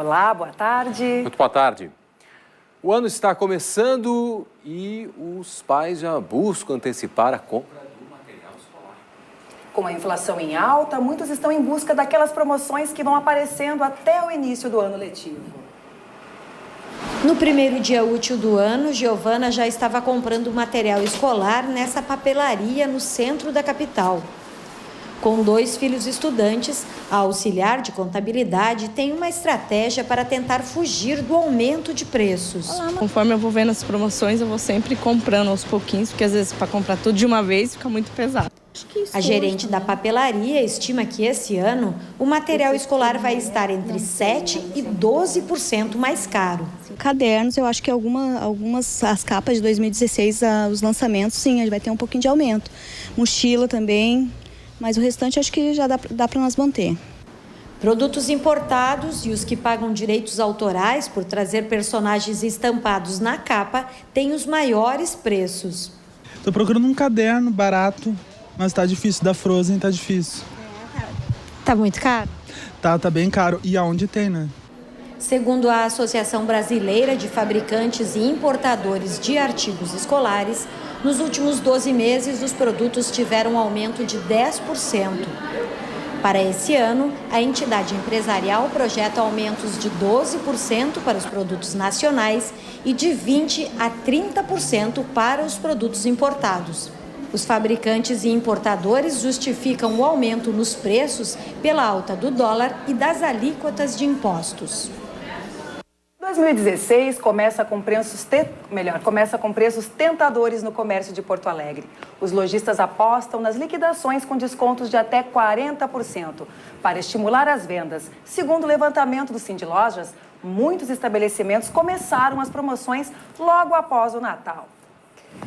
Olá, boa tarde. Muito boa tarde. O ano está começando e os pais já buscam antecipar a compra do material escolar. Com a inflação em alta, muitos estão em busca daquelas promoções que vão aparecendo até o início do ano letivo. No primeiro dia útil do ano, Giovana já estava comprando material escolar nessa papelaria no centro da capital. Com 2 filhos estudantes, a auxiliar de contabilidade tem uma estratégia para tentar fugir do aumento de preços. Conforme eu vou vendo as promoções, eu vou sempre comprando aos pouquinhos, porque às vezes para comprar tudo de uma vez fica muito pesado. A gerente da papelaria estima que esse ano o material escolar vai estar entre 7% e 12% mais caro. Cadernos, eu acho que algumas, as capas de 2016, os lançamentos, sim, a gente vai ter um pouquinho de aumento. Mochila também, mas o restante acho que já dá para nós manter. Produtos importados e os que pagam direitos autorais por trazer personagens estampados na capa têm os maiores preços. Estou procurando um caderno barato, mas tá difícil, da Frozen tá difícil. Tá muito caro? Tá bem caro. E aonde tem, né? Segundo a Associação Brasileira de Fabricantes e Importadores de Artigos Escolares, nos últimos 12 meses os produtos tiveram um aumento de 10%. Para esse ano, a entidade empresarial projeta aumentos de 12% para os produtos nacionais e de 20% a 30% para os produtos importados. Os fabricantes e importadores justificam o aumento nos preços pela alta do dólar e das alíquotas de impostos. 2016 começa com preços tentadores no comércio de Porto Alegre. Os lojistas apostam nas liquidações com descontos de até 40% para estimular as vendas. Segundo o levantamento do Sindilojas, muitos estabelecimentos começaram as promoções logo após o Natal.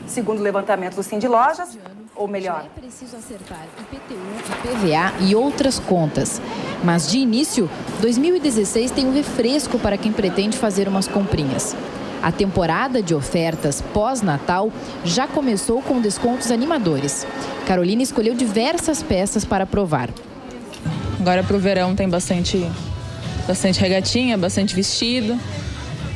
Segundo o levantamento do Sindilojas, ou melhor... Já é preciso acertar IPTU, IPVA e outras contas. Mas, de início, 2016 tem um refresco para quem pretende fazer umas comprinhas. A temporada de ofertas pós-Natal já começou com descontos animadores. Carolina escolheu diversas peças para provar. Agora para o verão tem bastante regatinha, bastante vestido.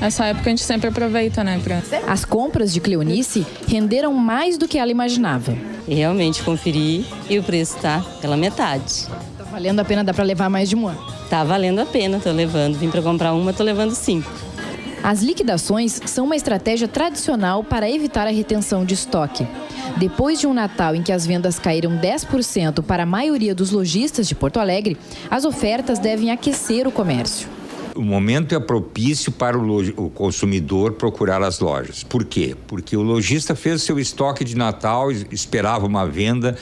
Essa época a gente sempre aproveita, né? As compras de Cleonice renderam mais do que ela imaginava. Realmente conferi e o preço está pela metade. Tá valendo a pena, dá para levar mais de um ano? Tá valendo a pena, tô levando. Vim para comprar uma, tô levando 5. As liquidações são uma estratégia tradicional para evitar a retenção de estoque. Depois de um Natal em que as vendas caíram 10% para a maioria dos lojistas de Porto Alegre, as ofertas devem aquecer o comércio. O momento é propício para o consumidor procurar as lojas. Por quê? Porque o lojista fez seu estoque de Natal, esperava uma venda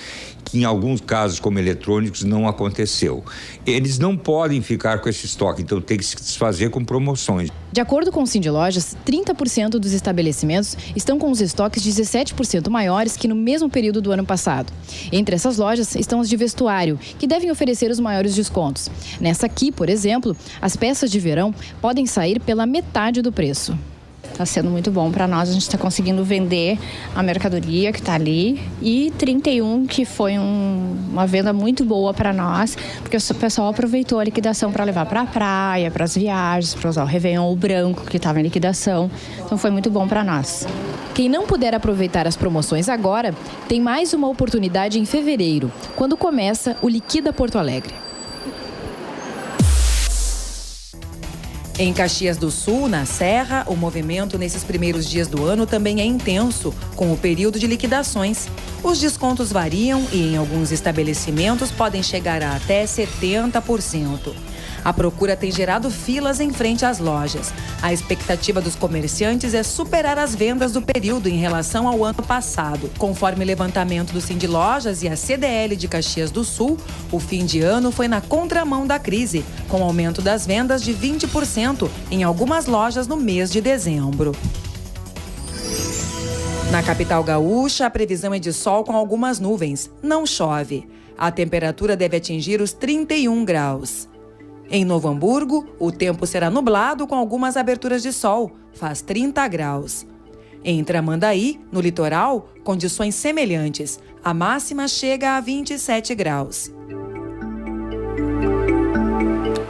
que em alguns casos, como eletrônicos, não aconteceu. Eles não podem ficar com esse estoque, então tem que se desfazer com promoções. De acordo com o Sindilojas, 30% dos estabelecimentos estão com os estoques 17% maiores que no mesmo período do ano passado. Entre essas lojas estão as de vestuário, que devem oferecer os maiores descontos. Nessa aqui, por exemplo, as peças de verão podem sair pela metade do preço. Está sendo muito bom para nós, a gente está conseguindo vender a mercadoria que está ali. E 31, que foi uma venda muito boa para nós, porque o pessoal aproveitou a liquidação para levar para a praia, para as viagens, para usar o Réveillon branco que estava em liquidação. Então foi muito bom para nós. Quem não puder aproveitar as promoções agora, tem mais uma oportunidade em fevereiro, quando começa o Liquida Porto Alegre. Em Caxias do Sul, na Serra, o movimento nesses primeiros dias do ano também é intenso, com o período de liquidações. Os descontos variam e em alguns estabelecimentos podem chegar a até 70%. A procura tem gerado filas em frente às lojas. A expectativa dos comerciantes é superar as vendas do período em relação ao ano passado. Conforme o levantamento do Sindilojas e a CDL de Caxias do Sul, o fim de ano foi na contramão da crise, com aumento das vendas de 20% em algumas lojas no mês de dezembro. Na capital gaúcha, a previsão é de sol com algumas nuvens. Não chove. A temperatura deve atingir os 31 graus. Em Novo Hamburgo, o tempo será nublado com algumas aberturas de sol, faz 30 graus. Em Tramandaí, no litoral, condições semelhantes. A máxima chega a 27 graus.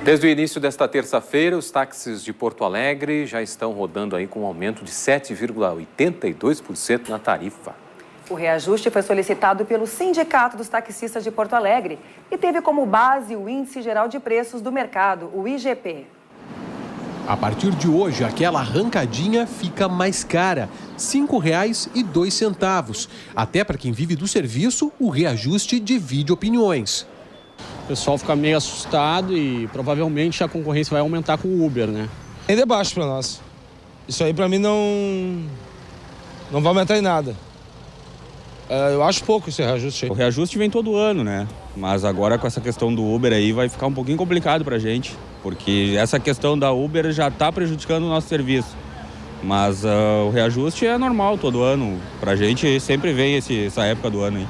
Desde o início desta terça-feira, os táxis de Porto Alegre já estão rodando aí com um aumento de 7,82% na tarifa. O reajuste foi solicitado pelo Sindicato dos Taxistas de Porto Alegre e teve como base o Índice Geral de Preços do Mercado, o IGP. A partir de hoje, aquela arrancadinha fica mais cara, R$ 5,02. Até para quem vive do serviço, o reajuste divide opiniões. O pessoal fica meio assustado e provavelmente a concorrência vai aumentar com o Uber, né? Ainda é baixo para nós. Isso aí para mim não vai aumentar em nada. Eu acho pouco esse reajuste aí. O reajuste vem todo ano, né? Mas agora com essa questão do Uber aí vai ficar um pouquinho complicado pra gente, porque essa questão da Uber já está prejudicando o nosso serviço. Mas o reajuste é normal todo ano. Pra gente sempre vem essa época do ano aí.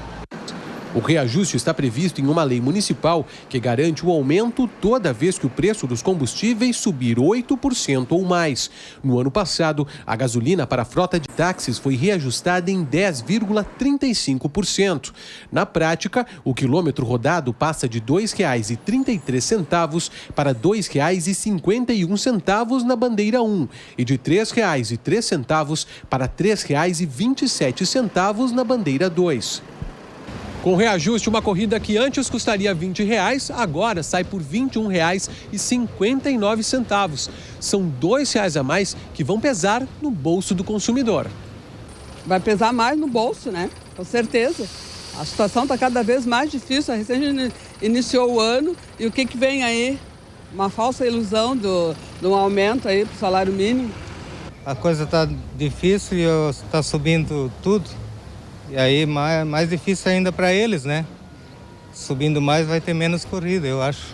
O reajuste está previsto em uma lei municipal que garante o aumento toda vez que o preço dos combustíveis subir 8% ou mais. No ano passado, a gasolina para a frota de táxis foi reajustada em 10,35%. Na prática, o quilômetro rodado passa de R$ 2,33 para R$ 2,51 na bandeira 1 e de R$ 3,03 para R$ 3,27 na bandeira 2. Com reajuste, uma corrida que antes custaria R$ 20, agora sai por R$ 21,59. São R$ 2 a mais que vão pesar no bolso do consumidor. Vai pesar mais no bolso, né? Com certeza. A situação está cada vez mais difícil. A recém iniciou o ano e o que vem aí? Uma falsa ilusão do aumento aí para o salário mínimo. A coisa está difícil e está subindo tudo. E aí mais difícil ainda para eles, né? Subindo mais vai ter menos corrida, eu acho.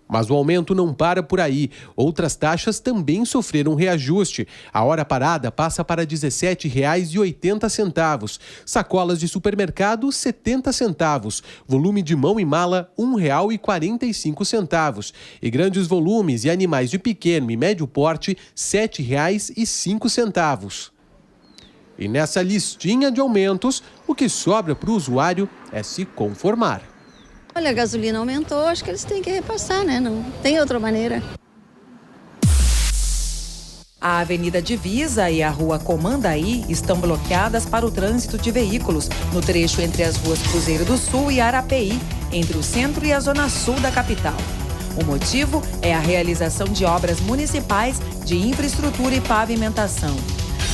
Mas o aumento não para por aí. Outras taxas também sofreram reajuste. A hora parada passa para R$ 17,80. Sacolas de supermercado, 70 centavos. Volume de mão e mala, R$ 1,45. E grandes volumes e animais de pequeno e médio porte, R$ 7,05. E nessa listinha de aumentos, o que sobra para o usuário é se conformar. Olha, a gasolina aumentou, acho que eles têm que repassar, né? Não tem outra maneira. A Avenida Divisa e a Rua Comandaí estão bloqueadas para o trânsito de veículos no trecho entre as ruas Cruzeiro do Sul e Arapeí, entre o centro e a zona sul da capital. O motivo é a realização de obras municipais de infraestrutura e pavimentação.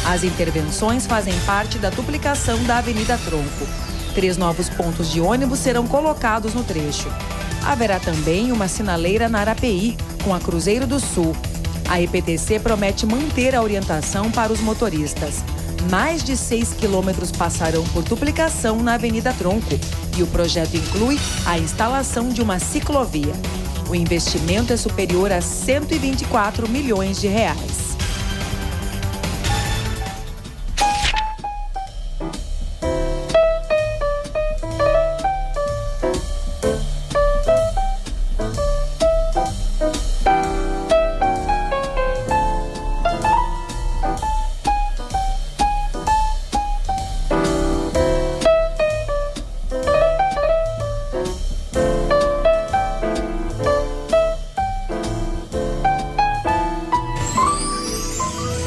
As intervenções fazem parte da duplicação da Avenida Tronco. 3 novos pontos de ônibus serão colocados no trecho. Haverá também uma sinaleira na Arapeí, com a Cruzeiro do Sul. A EPTC promete manter a orientação para os motoristas. Mais de 6 quilômetros passarão por duplicação na Avenida Tronco e o projeto inclui a instalação de uma ciclovia. O investimento é superior a R$ 124 milhões.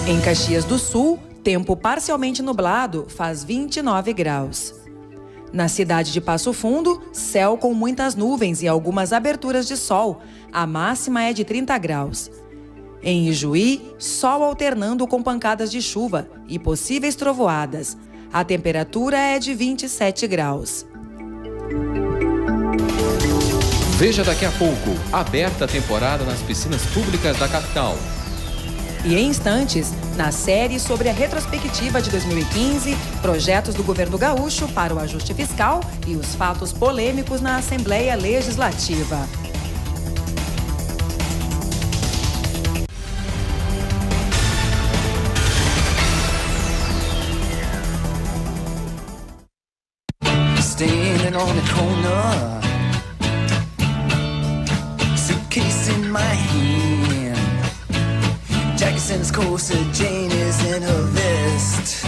Em Caxias do Sul, tempo parcialmente nublado, faz 29 graus. Na cidade de Passo Fundo, céu com muitas nuvens e algumas aberturas de sol. A máxima é de 30 graus. Em Ijuí, sol alternando com pancadas de chuva e possíveis trovoadas. A temperatura é de 27 graus. Veja daqui a pouco, aberta a temporada nas piscinas públicas da capital. E em instantes, na série sobre a retrospectiva de 2015, projetos do governo gaúcho para o ajuste fiscal e os fatos polêmicos na Assembleia Legislativa. Standing on the corner, suitcase in my hand. Jackson's corset, Jane is in her vest,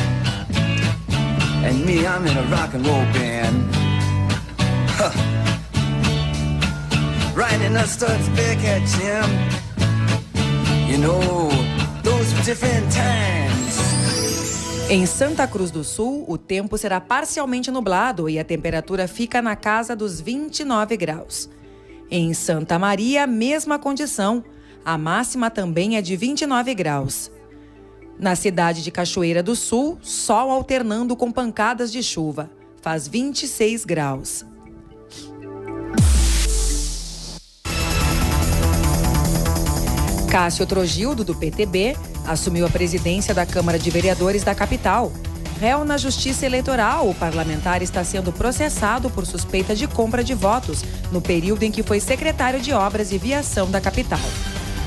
and me, I'm in a rock and roll band. Huh. Right finding us starts back at Jim. You know, those were different times. Em Santa Cruz do Sul, o tempo será parcialmente nublado e a temperatura fica na casa dos 29 graus. Em Santa Maria, mesma condição. A máxima também é de 29 graus. Na cidade de Cachoeira do Sul, sol alternando com pancadas de chuva. Faz 26 graus. Cássio Trogildo, do PTB, assumiu a presidência da Câmara de Vereadores da capital. Réu na Justiça Eleitoral, o parlamentar está sendo processado por suspeita de compra de votos no período em que foi secretário de Obras e Viação da capital.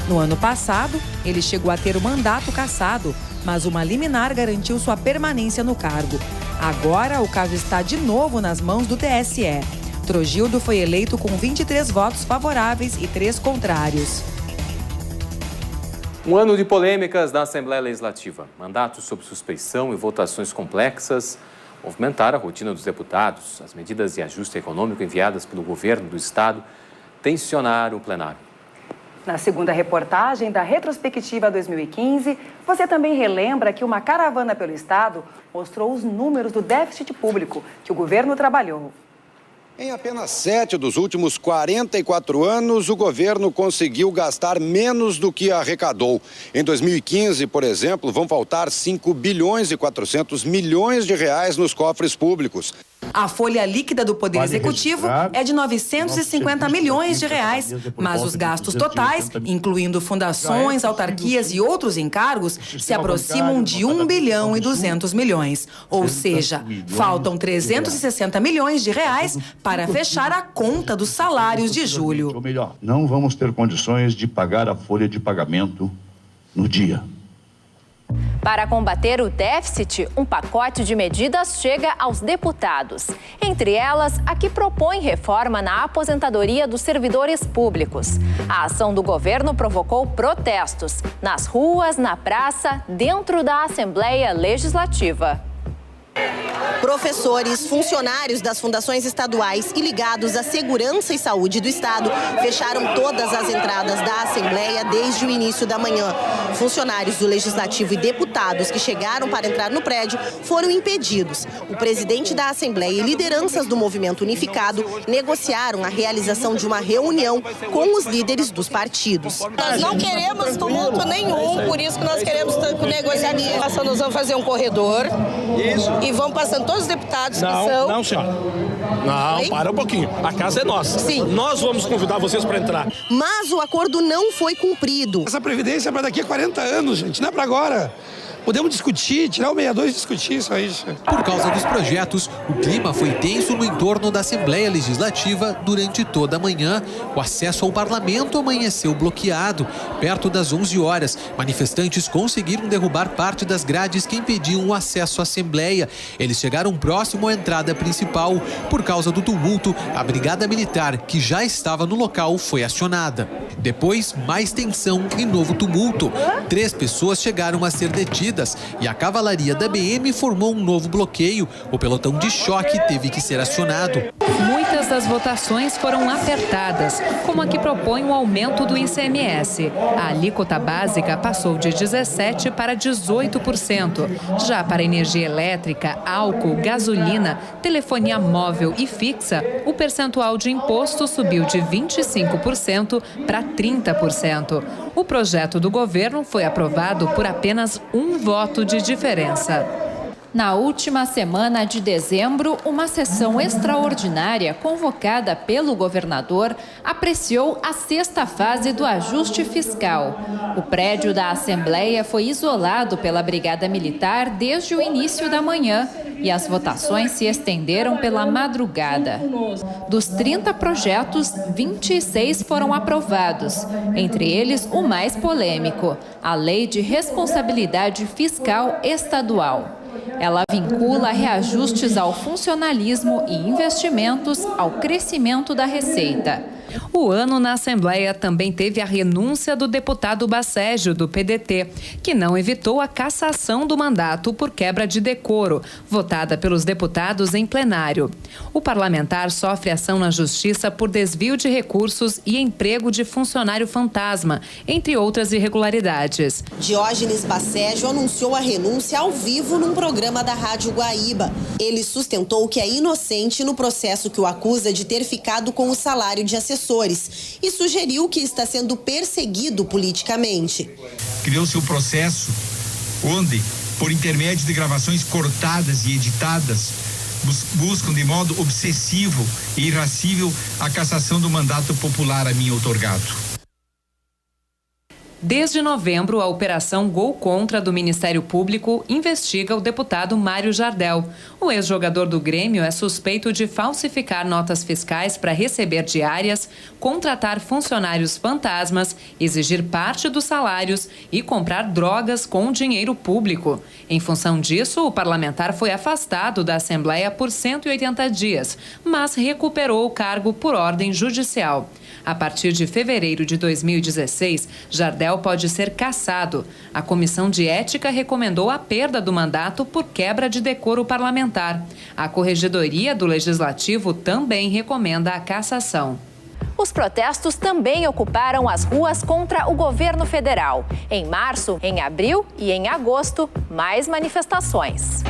No ano passado, ele chegou a ter o mandato cassado, mas uma liminar garantiu sua permanência no cargo. Agora, o caso está de novo nas mãos do TSE. Trogildo foi eleito com 23 votos favoráveis e 3 contrários. Um ano de polêmicas na Assembleia Legislativa. Mandatos sob suspeição e votações complexas movimentaram a rotina dos deputados. As medidas de ajuste econômico enviadas pelo governo do estado tensionaram o plenário. Na segunda reportagem da retrospectiva 2015, você também relembra que uma caravana pelo estado mostrou os números do déficit público que o governo trabalhou. Em apenas 7 dos últimos 44 anos, o governo conseguiu gastar menos do que arrecadou. Em 2015, por exemplo, vão faltar 5 bilhões e 400 milhões de reais nos cofres públicos. A folha líquida do Poder Executivo é de 950 milhões de reais, mas os gastos totais, incluindo fundações, autarquias e outros encargos, se aproximam de 1 bilhão e 200 milhões. Ou seja, faltam 360 milhões de reais para fechar a conta dos salários de julho. Ou melhor, não vamos ter condições de pagar a folha de pagamento no dia. Para combater o déficit, um pacote de medidas chega aos deputados. Entre elas, a que propõe reforma na aposentadoria dos servidores públicos. A ação do governo provocou protestos nas ruas, na praça, dentro da Assembleia Legislativa. Professores, funcionários das fundações estaduais e ligados à segurança e saúde do estado fecharam todas as entradas da Assembleia desde o início da manhã. Funcionários do Legislativo e deputados que chegaram para entrar no prédio foram impedidos. O presidente da Assembleia e lideranças do Movimento Unificado negociaram a realização de uma reunião com os líderes dos partidos. Nós não queremos tumulto nenhum, por isso que nós queremos negociar. Nós vamos fazer um corredor e vamos passando todos os deputados que são... Não, senhora. Não, para um pouquinho. A casa é nossa. Sim. Nós vamos convidar vocês para entrar. Mas o acordo não foi cumprido. Essa previdência é para daqui a 40 anos, gente, não é para agora. Podemos discutir, tirar o 62 e discutir isso aí. Por causa dos projetos, o clima foi tenso no entorno da Assembleia Legislativa durante toda a manhã. O acesso ao parlamento amanheceu bloqueado. Perto das 11 horas, manifestantes conseguiram derrubar parte das grades que impediam o acesso à Assembleia. Eles chegaram próximo à entrada principal. Por causa do tumulto, a Brigada Militar, que já estava no local, foi acionada. Depois, mais tensão e novo tumulto. 3 pessoas chegaram a ser detidas e a cavalaria da BM formou um novo bloqueio. O pelotão de choque teve que ser acionado. Muitas das votações foram apertadas, como a que propõe o aumento do ICMS. A alíquota básica passou de 17% para 18%. Já para energia elétrica, álcool, gasolina, telefonia móvel e fixa, o percentual de imposto subiu de 25% para 30%. O projeto do governo foi aprovado por apenas um voto de diferença. Na última semana de dezembro, uma sessão extraordinária convocada pelo governador apreciou a 6ª fase do ajuste fiscal. O prédio da Assembleia foi isolado pela Brigada Militar desde o início da manhã e as votações se estenderam pela madrugada. Dos 30 projetos, 26 foram aprovados, entre eles o mais polêmico, a Lei de Responsabilidade Fiscal Estadual. Ela vincula reajustes ao funcionalismo e investimentos ao crescimento da receita. O ano na Assembleia também teve a renúncia do deputado Bacégio, do PDT, que não evitou a cassação do mandato por quebra de decoro, votada pelos deputados em plenário. O parlamentar sofre ação na Justiça por desvio de recursos e emprego de funcionário fantasma, entre outras irregularidades. Diógenes Bacégio anunciou a renúncia ao vivo num programa da Rádio Guaíba. Ele sustentou que é inocente no processo que o acusa de ter ficado com o salário de assessores e sugeriu que está sendo perseguido politicamente. Criou-se um processo onde, por intermédio de gravações cortadas e editadas, buscam de modo obsessivo e irracível a cassação do mandato popular a mim outorgado. Desde novembro, a Operação Gol Contra do Ministério Público investiga o deputado Mário Jardel. O ex-jogador do Grêmio é suspeito de falsificar notas fiscais para receber diárias, contratar funcionários fantasmas, exigir parte dos salários e comprar drogas com dinheiro público. Em função disso, o parlamentar foi afastado da Assembleia por 180 dias, mas recuperou o cargo por ordem judicial. A partir de fevereiro de 2016, Jardel pode ser cassado. A Comissão de Ética recomendou a perda do mandato por quebra de decoro parlamentar. A Corregedoria do Legislativo também recomenda a cassação. Os protestos também ocuparam as ruas contra o governo federal. Em março, em abril e em agosto, mais manifestações.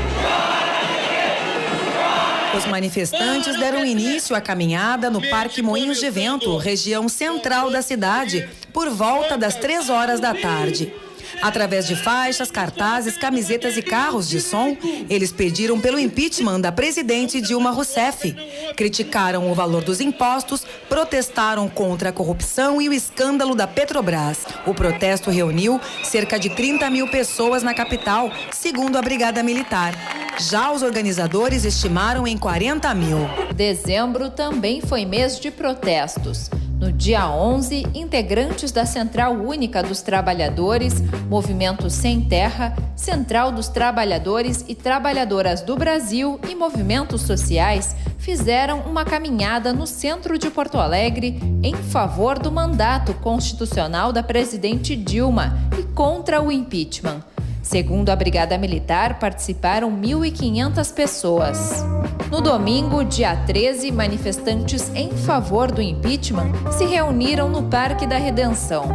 Os manifestantes deram início à caminhada no Parque Moinhos de Vento, região central da cidade, por volta das 3 horas da tarde. Através de faixas, cartazes, camisetas e carros de som, eles pediram pelo impeachment da presidente Dilma Rousseff. Criticaram o valor dos impostos, protestaram contra a corrupção e o escândalo da Petrobras. O protesto reuniu cerca de 30 mil pessoas na capital, segundo a Brigada Militar. Já os organizadores estimaram em 40 mil. Dezembro também foi mês de protestos. No dia 11, integrantes da Central Única dos Trabalhadores, Movimento Sem Terra, Central dos Trabalhadores e Trabalhadoras do Brasil e movimentos sociais fizeram uma caminhada no centro de Porto Alegre em favor do mandato constitucional da presidente Dilma e contra o impeachment. Segundo a Brigada Militar, participaram 1.500 pessoas. No domingo, dia 13, manifestantes em favor do impeachment se reuniram no Parque da Redenção,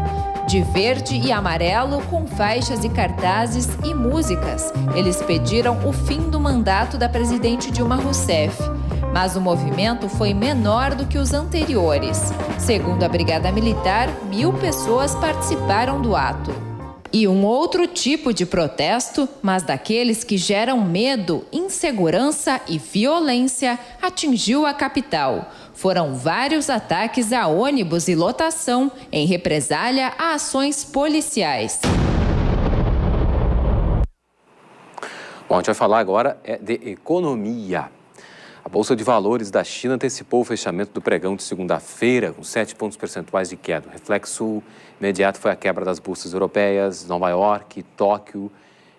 de verde e amarelo, com faixas e cartazes e músicas. Eles pediram o fim do mandato da presidente Dilma Rousseff. Mas o movimento foi menor do que os anteriores. Segundo a Brigada Militar, 1.000 pessoas participaram do ato. E um outro tipo de protesto, mas daqueles que geram medo, insegurança e violência, atingiu a capital. Foram vários ataques a ônibus e lotação em represália a ações policiais. Bom, a gente vai falar agora de economia. A Bolsa de Valores da China antecipou o fechamento do pregão de segunda-feira, com 7 pontos percentuais de queda. O reflexo imediato foi a quebra das bolsas europeias, Nova York e Tóquio,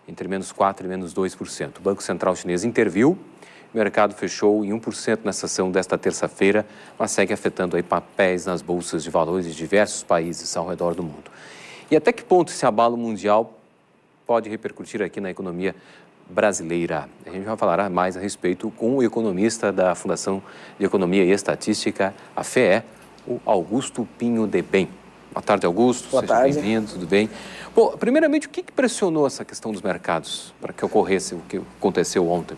entre menos 4% e menos 2%. O Banco Central Chinês interviu, o mercado fechou em 1% na sessão desta terça-feira, mas segue afetando aí papéis nas bolsas de valores de diversos países ao redor do mundo. E até que ponto esse abalo mundial pode repercutir aqui na economia brasileira? A gente vai falar mais a respeito com o economista da Fundação de Economia e Estatística, a FEE, o Augusto Pinho de Bem. Boa tarde, Augusto. Boa tarde. Seja bem-vindo, tudo bem? Bom, primeiramente, o que pressionou essa questão dos mercados para que ocorresse o que aconteceu ontem?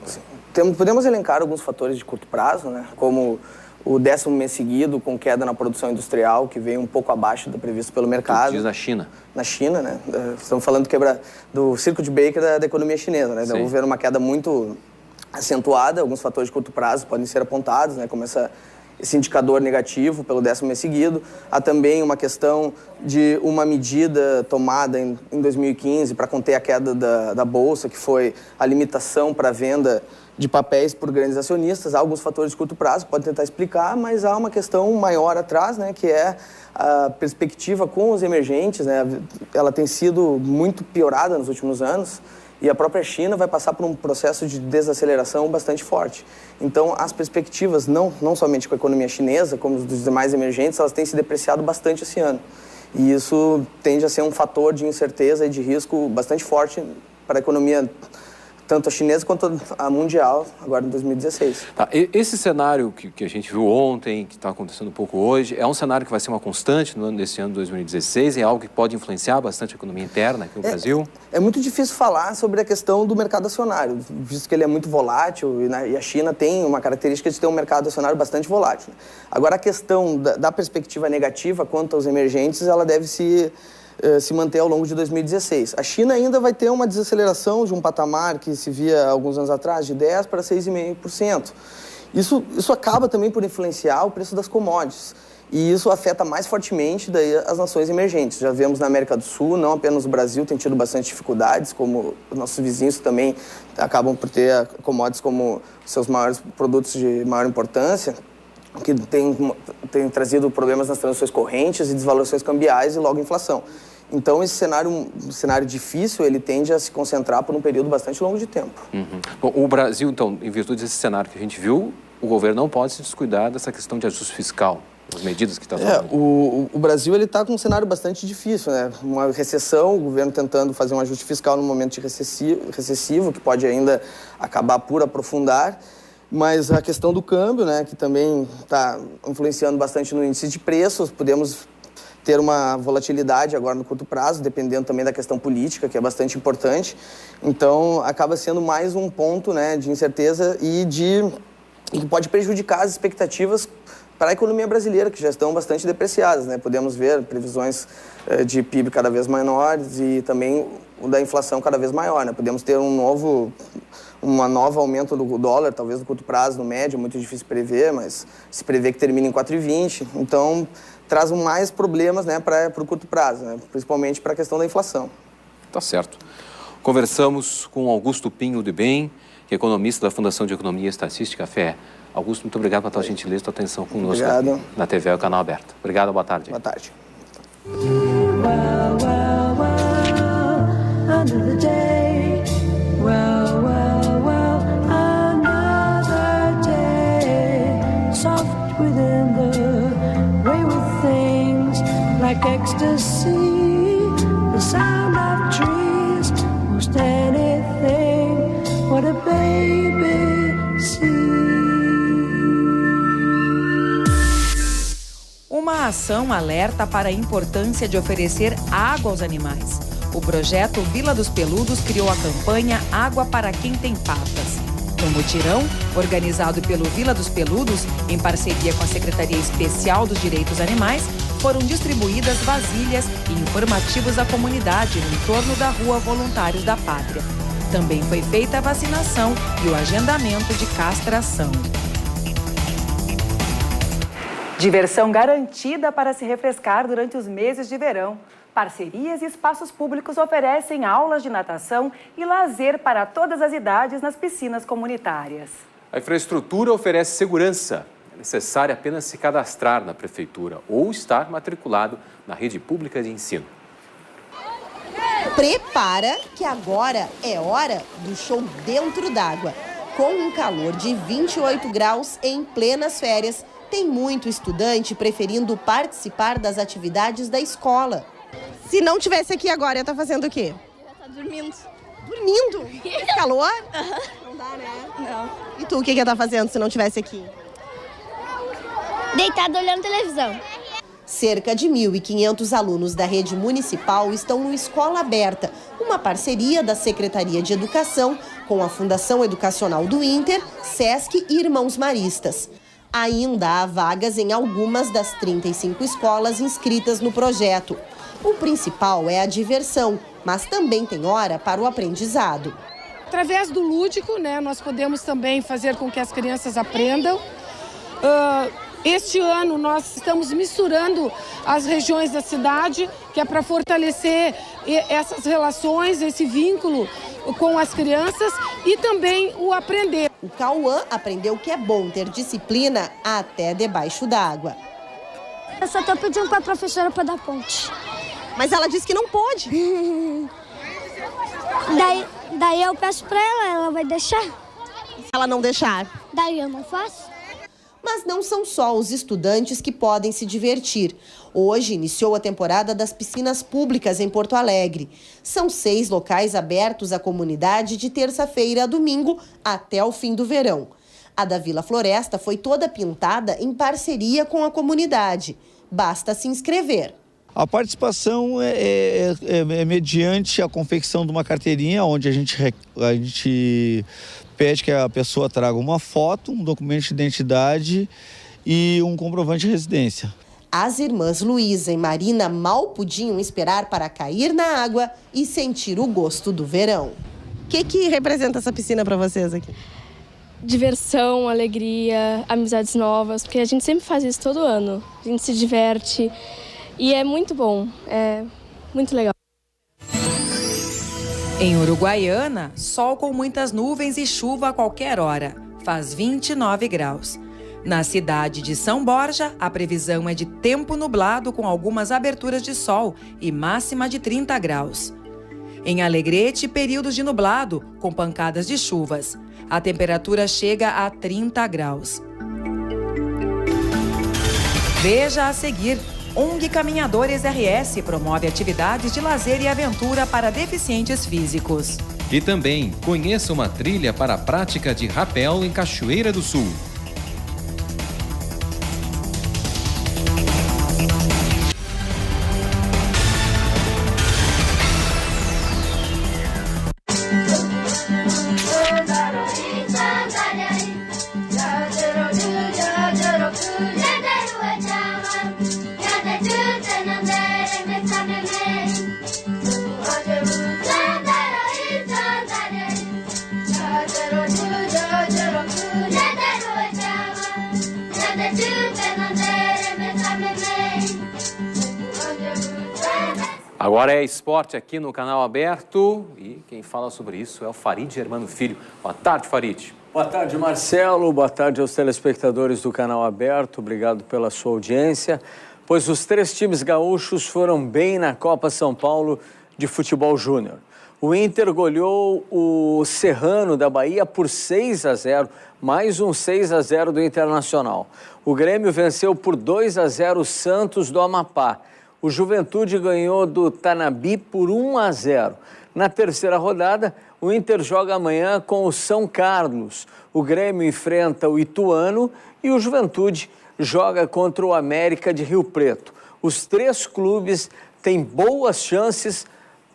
Podemos elencar alguns fatores de curto prazo, né? Como o 10º mês seguido com queda na produção industrial, que veio um pouco abaixo do previsto pelo mercado. Diz na China. Na China, né? Estamos falando do circo de Baker da economia chinesa, né? Então, ver uma queda muito acentuada, alguns fatores de curto prazo podem ser apontados, né? Como esse indicador negativo pelo 10º mês seguido. Há também uma questão de uma medida tomada em 2015 para conter a queda da Bolsa, que foi a limitação para a venda de papéis por grandes acionistas. Há alguns fatores de curto prazo, pode tentar explicar, mas há uma questão maior atrás, né, que é a perspectiva com os emergentes, né? Ela tem sido muito piorada nos últimos anos E a própria China vai passar por um processo de desaceleração bastante forte. Então, as perspectivas, não somente com a economia chinesa, como dos demais emergentes, elas têm se depreciado bastante esse ano. E isso tende a ser um fator de incerteza e de risco bastante forte para a economia, tanto a chinesa quanto a mundial, agora em 2016. Tá, esse cenário que a gente viu ontem, que está acontecendo um pouco hoje, é um cenário que vai ser uma constante nesse ano de 2016? É algo que pode influenciar bastante a economia interna aqui no Brasil? É muito difícil falar sobre a questão do mercado acionário, visto que ele é muito volátil e a China tem uma característica de ter um mercado acionário bastante volátil. Agora, a questão da perspectiva negativa quanto aos emergentes, ela deve se manter ao longo de 2016. A China ainda vai ter uma desaceleração de um patamar que se via alguns anos atrás, de 10% para 6,5%. Isso acaba também por influenciar o preço das commodities. E isso afeta mais fortemente daí as nações emergentes. Já vemos na América do Sul, não apenas o Brasil tem tido bastante dificuldades, como os nossos vizinhos também acabam por ter commodities como seus maiores produtos de maior importância, que tem trazido problemas nas transações correntes e desvalorizações cambiais e logo inflação. Então, esse cenário difícil, ele tende a se concentrar por um período bastante longo de tempo. Bom, o Brasil, então, em virtude desse cenário que a gente viu, o governo não pode se descuidar dessa questão de ajuste fiscal, as medidas que está tomando. O Brasil está com um cenário bastante difícil, né? Uma recessão, o governo tentando fazer um ajuste fiscal num momento de recessivo, que pode ainda acabar por aprofundar. Mas a questão do câmbio, né, que também está influenciando bastante no índice de preços, podemos ter uma volatilidade agora no curto prazo, dependendo também da questão política, que é bastante importante. Então, acaba sendo mais um ponto, né, de incerteza e que pode prejudicar as expectativas para a economia brasileira, que já estão bastante depreciadas, né? Podemos ver previsões de PIB cada vez menores e também o da inflação cada vez maior, né? Podemos ter um novo aumento do dólar, talvez no curto prazo, no médio, muito difícil prever, mas se prevê que termine em 4,20. Então, traz mais problemas, né, para o curto prazo, né? Principalmente para a questão da inflação. Tá certo. Conversamos com Augusto Pinho de Bem, que é economista da Fundação de Economia e Estatística, FEE. Augusto, muito obrigado pela tua gentileza e tua atenção conosco na TV e o Canal Aberto. Obrigado, boa tarde. Boa tarde. Like ecstasy, the sound of trees, most anything, what a baby sees. Uma ação alerta para a importância de oferecer água aos animais. O projeto Vila dos Peludos criou a campanha Água para Quem Tem Patas. No mutirão, organizado pelo Vila dos Peludos, em parceria com a Secretaria Especial dos Direitos Animais, foram distribuídas vasilhas e informativos à comunidade no entorno da Rua Voluntários da Pátria. Também foi feita a vacinação e o agendamento de castração. Diversão garantida para se refrescar durante os meses de verão. Parcerias e espaços públicos oferecem aulas de natação e lazer para todas as idades nas piscinas comunitárias. A infraestrutura oferece segurança. É necessário apenas se cadastrar na prefeitura ou estar matriculado na rede pública de ensino. Prepara que agora é hora do show dentro d'água. Com um calor de 28 graus em plenas férias, tem muito estudante preferindo participar das atividades da escola. Se não tivesse aqui agora, ia estar fazendo o quê? Ia estar dormindo. Dormindo? Esse calor? Não dá, né? Não. E tu, o que ia estar fazendo se não tivesse aqui? Deitado olhando televisão. Cerca de 1.500 alunos da rede municipal estão no Escola Aberta, uma parceria da Secretaria de Educação com a Fundação Educacional do Inter, SESC e Irmãos Maristas. Ainda há vagas em algumas das 35 escolas inscritas no projeto. O principal é a diversão, mas também tem hora para o aprendizado. Através do lúdico, né, nós podemos também fazer com que as crianças aprendam. Este ano nós estamos misturando as regiões da cidade, que é para fortalecer essas relações, esse vínculo com as crianças e também o aprender. O Cauã aprendeu que é bom ter disciplina até debaixo d'água. Eu só estou pedindo para a professora para dar ponte. Mas ela disse que não pode. Daí eu peço pra ela vai deixar. Se ela não deixar? Daí eu não faço. Mas não são só os estudantes que podem se divertir. Hoje iniciou a temporada das piscinas públicas em Porto Alegre. São 6 locais abertos à comunidade de terça-feira a domingo até o fim do verão. A da Vila Floresta foi toda pintada em parceria com a comunidade. Basta se inscrever. A participação é mediante a confecção de uma carteirinha, onde a gente pede que a pessoa traga uma foto, um documento de identidade e um comprovante de residência. As irmãs Luísa e Marina mal podiam esperar para cair na água e sentir o gosto do verão. O que representa essa piscina para vocês aqui? Diversão, alegria, amizades novas, porque a gente sempre faz isso todo ano. A gente se diverte e é muito bom, é muito legal. Em Uruguaiana, sol com muitas nuvens e chuva a qualquer hora. Faz 29 graus. Na cidade de São Borja, a previsão é de tempo nublado com algumas aberturas de sol e máxima de 30 graus. Em Alegrete, períodos de nublado com pancadas de chuvas. A temperatura chega a 30 graus. Veja a seguir. ONG Caminhadores RS promove atividades de lazer e aventura para deficientes físicos. E também conheça uma trilha para a prática de rapel em Cachoeira do Sul. Agora é esporte aqui no Canal Aberto e quem fala sobre isso é o Farid Germano Filho. Boa tarde, Farid. Boa tarde, Marcelo. Boa tarde aos telespectadores do Canal Aberto. Obrigado pela sua audiência. Pois os 3 times gaúchos foram bem na Copa São Paulo de Futebol Júnior. O Inter goleou o Serrano da Bahia por 6-0, mais um 6-0 do Internacional. O Grêmio venceu por 2-0 o Santos do Amapá. O Juventude ganhou do Tanabi por 1-0. Na terceira rodada, o Inter joga amanhã com o São Carlos. O Grêmio enfrenta o Ituano e o Juventude joga contra o América de Rio Preto. Os 3 clubes têm boas chances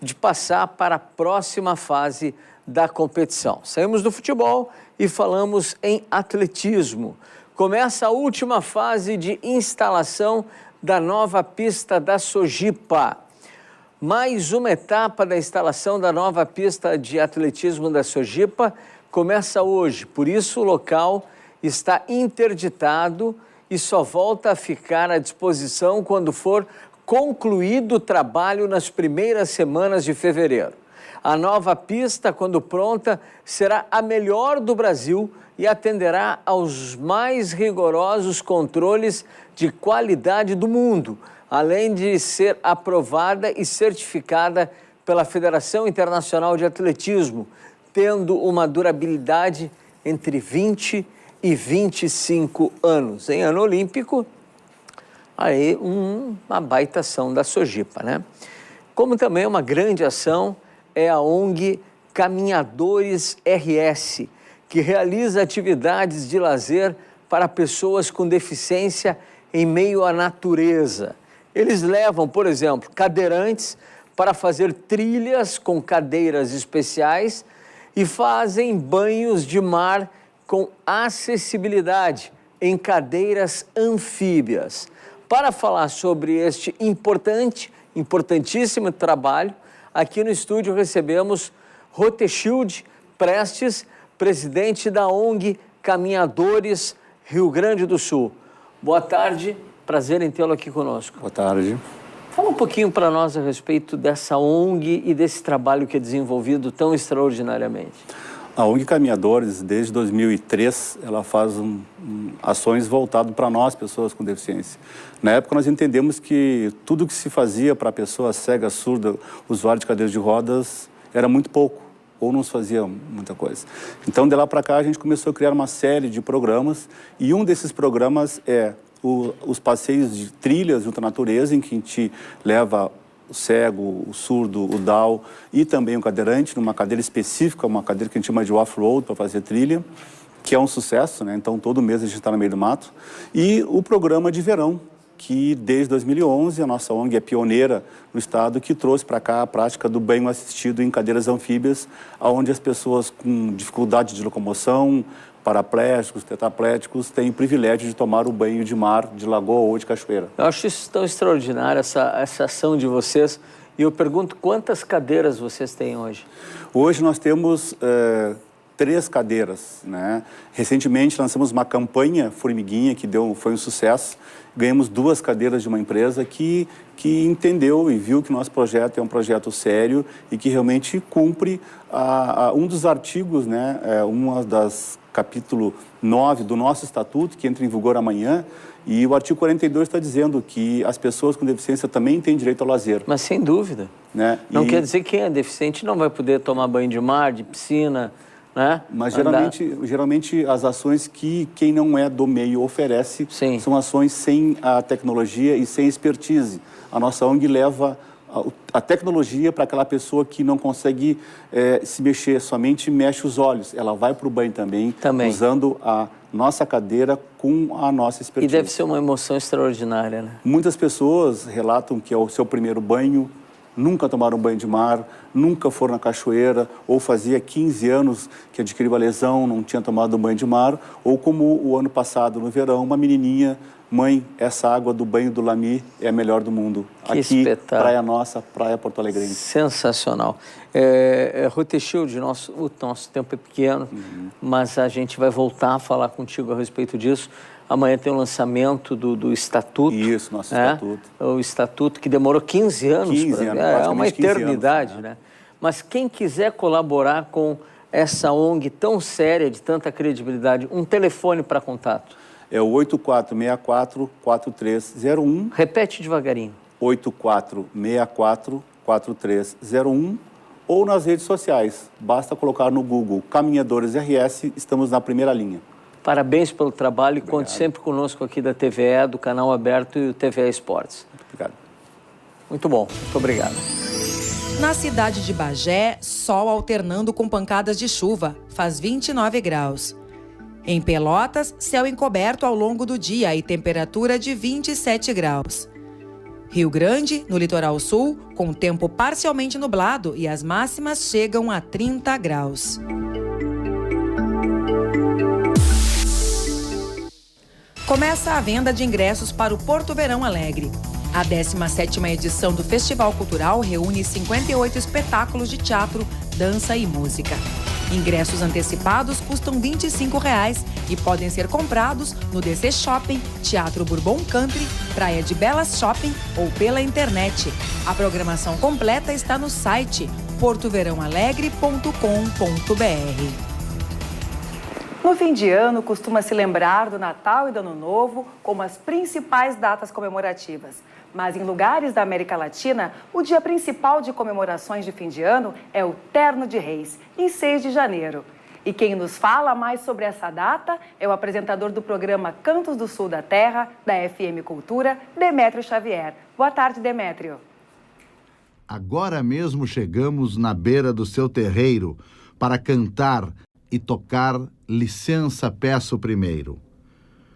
de passar para a próxima fase da competição. Saímos do futebol e falamos em atletismo. Começa a última fase de instalação da nova pista da Sojipa. Mais uma etapa da instalação da nova pista de atletismo da Sojipa começa hoje. Por isso, o local está interditado e só volta a ficar à disposição quando for concluído o trabalho nas primeiras semanas de fevereiro. A nova pista, quando pronta, será a melhor do Brasil e atenderá aos mais rigorosos controles de qualidade do mundo, além de ser aprovada e certificada pela Federação Internacional de Atletismo, tendo uma durabilidade entre 20 e 25 anos. Em ano olímpico, aí uma baita ação da Sojipa, né? Como também uma grande ação é a ONG Caminhadores RS, que realiza atividades de lazer para pessoas com deficiência em meio à natureza. Eles levam, por exemplo, cadeirantes para fazer trilhas com cadeiras especiais e fazem banhos de mar com acessibilidade em cadeiras anfíbias. Para falar sobre este importantíssimo trabalho, aqui no estúdio recebemos Roteshild Prestes, presidente da ONG Caminhadores Rio Grande do Sul. Boa tarde, prazer em tê-lo aqui conosco. Boa tarde. Fala um pouquinho para nós a respeito dessa ONG e desse trabalho que é desenvolvido tão extraordinariamente. A ONG Caminhadores, desde 2003, ela faz ações voltadas para nós, pessoas com deficiência. Na época, nós entendemos que tudo que se fazia para a pessoa cega, surda, usuário de cadeiras de rodas, era muito pouco. ou não se fazia muita coisa. Então, de lá para cá, a gente começou a criar uma série de programas, e um desses programas é os passeios de trilhas junto à natureza, em que a gente leva o cego, o surdo, o DAO e também o cadeirante numa cadeira específica, uma cadeira que a gente chama de off-road para fazer trilha, que é um sucesso, né? Então, todo mês a gente está no meio do mato. E o programa de verão, que desde 2011 a nossa ONG é pioneira no estado, que trouxe para cá a prática do banho assistido em cadeiras anfíbias, onde as pessoas com dificuldade de locomoção, paraplégicos, tetraplégicos, têm o privilégio de tomar o banho de mar, de lagoa ou de cachoeira. Eu acho isso tão extraordinário, essa ação de vocês. E eu pergunto, quantas cadeiras vocês têm hoje? Hoje nós temos 3 cadeiras, né? Recentemente lançamos uma campanha Formiguinha, que foi um sucesso. Ganhamos 2 cadeiras de uma empresa que entendeu e viu que o nosso projeto é um projeto sério e que realmente cumpre um dos artigos, né? Uma das capítulo 9 do nosso estatuto, que entra em vigor amanhã, e o artigo 42 está dizendo que as pessoas com deficiência também têm direito ao lazer. Mas sem dúvida. Né? Não quer dizer que quem é deficiente não vai poder tomar banho de mar, de piscina, né? Mas geralmente as ações que quem não é do meio oferece são ações sem a tecnologia e sem expertise. A nossa ONG leva a tecnologia para aquela pessoa que não consegue se mexer, somente mexe os olhos. Ela vai para o banho também, usando a nossa cadeira com a nossa expertise. E deve ser uma emoção extraordinária, né? Muitas pessoas relatam que é o seu primeiro banho, nunca tomaram banho de mar, nunca foram na cachoeira, ou fazia 15 anos que adquiriu a lesão, não tinha tomado banho de mar, ou como o ano passado, no verão, uma menininha: mãe, essa água do banho do Lami é a melhor do mundo. Que aqui, espetáculo. Praia Nossa, Praia Porto Alegrense. Sensacional. Ruteschild, o nosso tempo é pequeno, mas a gente vai voltar a falar contigo a respeito disso. Amanhã tem o lançamento do Estatuto. Isso, nosso Estatuto. O Estatuto que demorou 15 anos. 15 anos, é uma eternidade, anos, né? Mas quem quiser colaborar com essa ONG tão séria, de tanta credibilidade, um telefone para contato. É o 8464-4301. Repete devagarinho. 8464-4301. Ou nas redes sociais. Basta colocar no Google Caminhadores RS, estamos na primeira linha. Parabéns pelo trabalho e conte sempre conosco aqui da TVE, do Canal Aberto e do TVE Esportes. Obrigado. Muito bom, muito obrigado. Na cidade de Bagé, sol alternando com pancadas de chuva, faz 29 graus. Em Pelotas, céu encoberto ao longo do dia e temperatura de 27 graus. Rio Grande, no litoral sul, com tempo parcialmente nublado e as máximas chegam a 30 graus. Começa a venda de ingressos para o Porto Verão Alegre. A 17ª edição do Festival Cultural reúne 58 espetáculos de teatro, dança e música. Ingressos antecipados custam R$ 25,00 e podem ser comprados no DC Shopping, Teatro Bourbon Country, Praia de Belas Shopping ou pela internet. A programação completa está no site portoverãoalegre.com.br. No fim de ano, costuma-se lembrar do Natal e do Ano Novo como as principais datas comemorativas. Mas em lugares da América Latina, o dia principal de comemorações de fim de ano é o Terno de Reis, em 6 de janeiro. E quem nos fala mais sobre essa data é o apresentador do programa Cantos do Sul da Terra, da FM Cultura, Demétrio Xavier. Boa tarde, Demétrio. Agora mesmo chegamos na beira do seu terreiro para cantar e tocar Licença Peço Primeiro.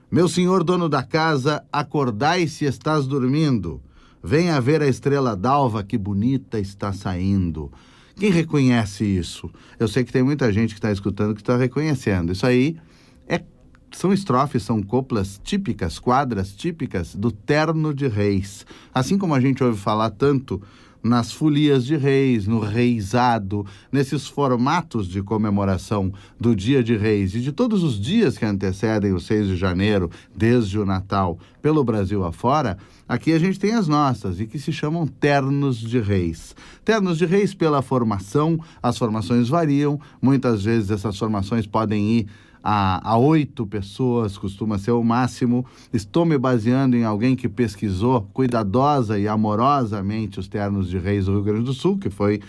Meu senhor dono da casa, acordai se estás dormindo. Venha ver a estrela d'alva, que bonita está saindo. Quem reconhece isso? Eu sei que tem muita gente que está escutando que está reconhecendo. Isso aí são estrofes, são coplas típicas, quadras típicas do Terno de Reis. Assim como a gente ouve falar tanto nas folias de reis, no reisado, nesses formatos de comemoração do Dia de Reis e de todos os dias que antecedem o 6 de janeiro, desde o Natal, pelo Brasil afora, aqui a gente tem as nossas, e que se chamam Ternos de Reis. Ternos de Reis pela formação, as formações variam, muitas vezes essas formações podem ir a 8 pessoas, costuma ser o máximo. Estou me baseando em alguém que pesquisou cuidadosa e amorosamente os Ternos de Reis do Rio Grande do Sul, que foi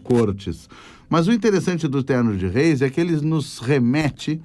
Cortes. Mas o interessante do Terno de Reis é que ele nos remete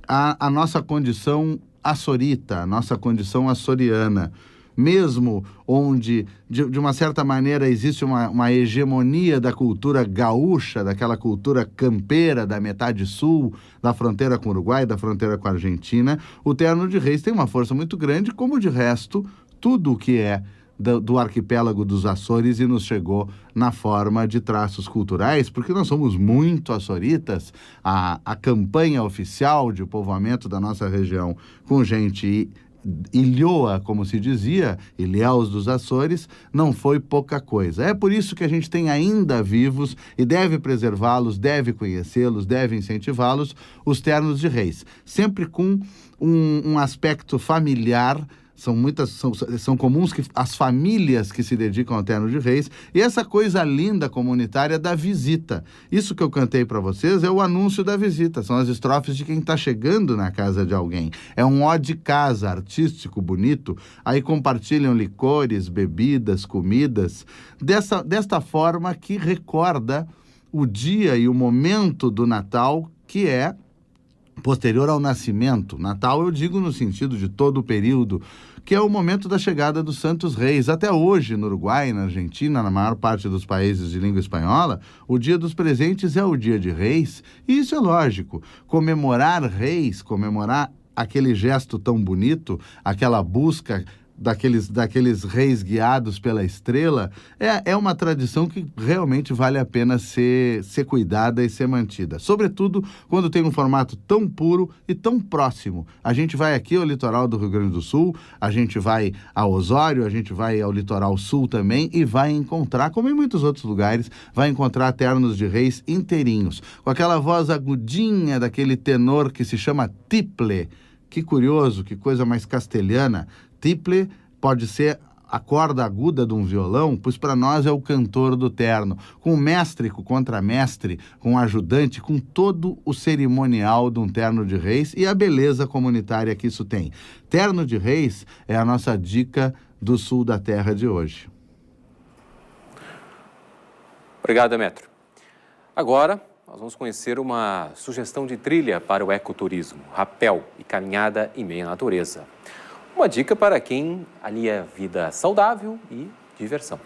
à nossa condição açorita, a nossa condição açoriana. Mesmo onde, de uma certa maneira, existe uma hegemonia da cultura gaúcha, daquela cultura campeira da metade sul, da fronteira com o Uruguai, da fronteira com a Argentina, o Terno de Reis tem uma força muito grande, como de resto, tudo o que é do arquipélago dos Açores e nos chegou na forma de traços culturais, porque nós somos muito açoritas. A campanha oficial de povoamento da nossa região com gente ilhoa, como se dizia, ilhéus dos Açores, não foi pouca coisa. É por isso que a gente tem ainda vivos e deve preservá-los, deve conhecê-los, deve incentivá-los, os Ternos de Reis. Sempre com um aspecto familiar. São comuns as famílias que se dedicam ao Terno de Reis e essa coisa linda comunitária da visita. Isso que eu cantei para vocês é o anúncio da visita, são as estrofes de quem está chegando na casa de alguém. É um ó de casa, artístico, bonito, aí compartilham licores, bebidas, comidas, desta forma que recorda o dia e o momento do Natal, que é posterior ao nascimento. Natal eu digo no sentido de todo o período, que é o momento da chegada dos Santos Reis. Até hoje, no Uruguai, na Argentina, na maior parte dos países de língua espanhola, o Dia dos Presentes é o Dia de Reis, e isso é lógico. Comemorar reis, comemorar aquele gesto tão bonito, aquela busca daqueles reis guiados pela estrela, é uma tradição que realmente vale a pena ser cuidada e ser mantida. Sobretudo quando tem um formato tão puro e tão próximo. A gente vai aqui ao litoral do Rio Grande do Sul, a gente vai a Osório, a gente vai ao litoral sul também e vai encontrar, como em muitos outros lugares, vai encontrar ternos de reis inteirinhos, com aquela voz agudinha daquele tenor que se chama tiple. Que curioso, que coisa mais castelhana. Tiple pode ser a corda aguda de um violão, pois para nós é o cantor do terno, com o mestre, com o contramestre, com o ajudante, com todo o cerimonial de um terno de reis e a beleza comunitária que isso tem. Terno de Reis é a nossa dica do sul da terra de hoje. Obrigado, Demetrio. Agora, nós vamos conhecer uma sugestão de trilha para o ecoturismo, rapel e caminhada em meio à natureza. Uma dica para quem alia vida saudável e diversão.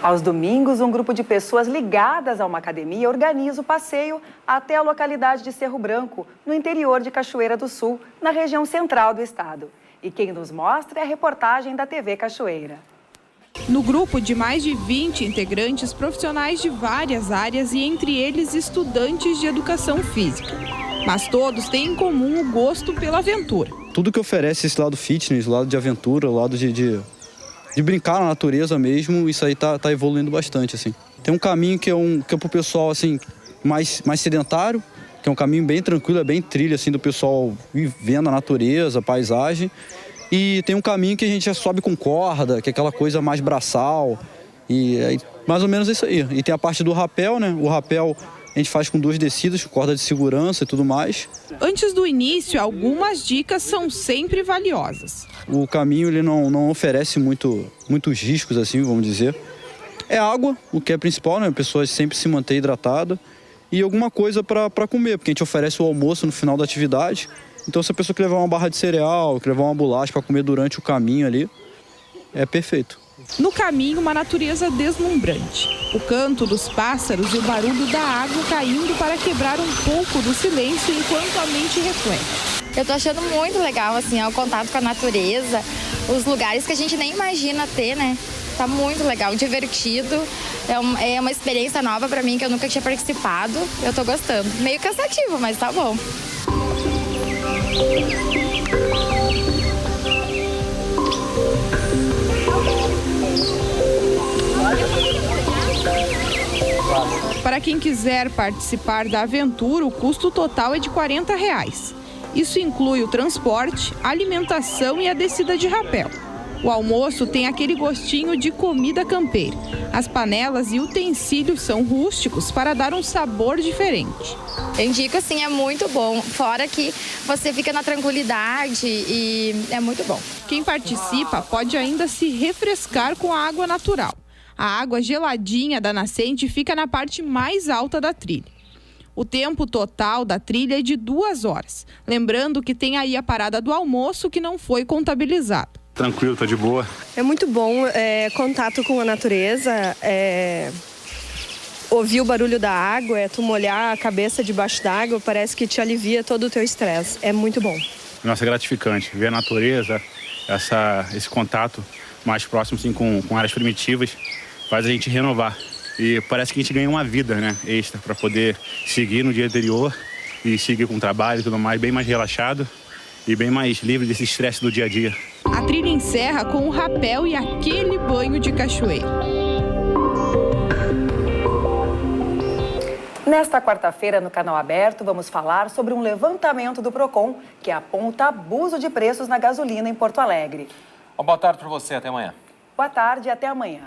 Aos domingos, um grupo de pessoas ligadas a uma academia organiza o passeio até a localidade de Cerro Branco, no interior de Cachoeira do Sul, na região central do estado. E quem nos mostra é a reportagem da TV Cachoeira. No grupo de mais de 20 integrantes, profissionais de várias áreas e entre eles estudantes de educação física. Mas todos têm em comum o gosto pela aventura. Tudo que oferece esse lado fitness, o lado de aventura, o lado de brincar na natureza mesmo, isso aí tá evoluindo bastante, assim. Tem um caminho que é pro pessoal, assim, mais sedentário, que é um caminho bem tranquilo, é bem trilha, assim, do pessoal vivendo a natureza, a paisagem. E tem um caminho que a gente já sobe com corda, que é aquela coisa mais braçal. E aí, mais ou menos isso aí. E tem a parte do rapel, né? O rapel a gente faz com 2 descidas, com corda de segurança e tudo mais. Antes do início, algumas dicas são sempre valiosas. O caminho ele não oferece muitos riscos, assim, vamos dizer. É água, o que é principal, né? A pessoa sempre se manter hidratada. E alguma coisa para comer, porque a gente oferece o almoço no final da atividade. Então, se a pessoa quer levar uma barra de cereal, quer levar uma bolacha para comer durante o caminho ali, é perfeito. No caminho, uma natureza deslumbrante. O canto dos pássaros e o barulho da água caindo para quebrar um pouco do silêncio enquanto a mente reflete. Eu tô achando muito legal, assim, o contato com a natureza, os lugares que a gente nem imagina ter, né? Tá muito legal, divertido. É uma experiência nova para mim que eu nunca tinha participado. Eu tô gostando. Meio cansativo, mas tá bom. Para quem quiser participar da aventura, o custo total é de R$40. Isso inclui o transporte, a alimentação e a descida de rapel. O almoço tem aquele gostinho de comida campeira. As panelas e utensílios são rústicos para dar um sabor diferente. Eu indico, assim, é muito bom. Fora que você fica na tranquilidade e é muito bom. Quem participa pode ainda se refrescar com a água natural. A água geladinha da nascente fica na parte mais alta da trilha. O tempo total da trilha é de 2 horas. Lembrando que tem aí a parada do almoço que não foi contabilizada. Tranquilo, tá de boa. É muito bom, contato com a natureza, ouvir o barulho da água, tu molhar a cabeça debaixo d'água, parece que te alivia todo o teu estresse. É muito bom. Nossa, é gratificante ver a natureza, esse contato mais próximo assim, com áreas primitivas, faz a gente renovar. E parece que a gente ganha uma vida, né, extra para poder seguir no dia anterior e seguir com o trabalho e tudo mais, bem mais relaxado e bem mais livre desse estresse do dia a dia. A trilha encerra com o rapel e aquele banho de cachoeira. Nesta quarta-feira, no Canal Aberto, vamos falar sobre um levantamento do Procon que aponta abuso de preços na gasolina em Porto Alegre. Boa tarde para você, até amanhã. Boa tarde e até amanhã.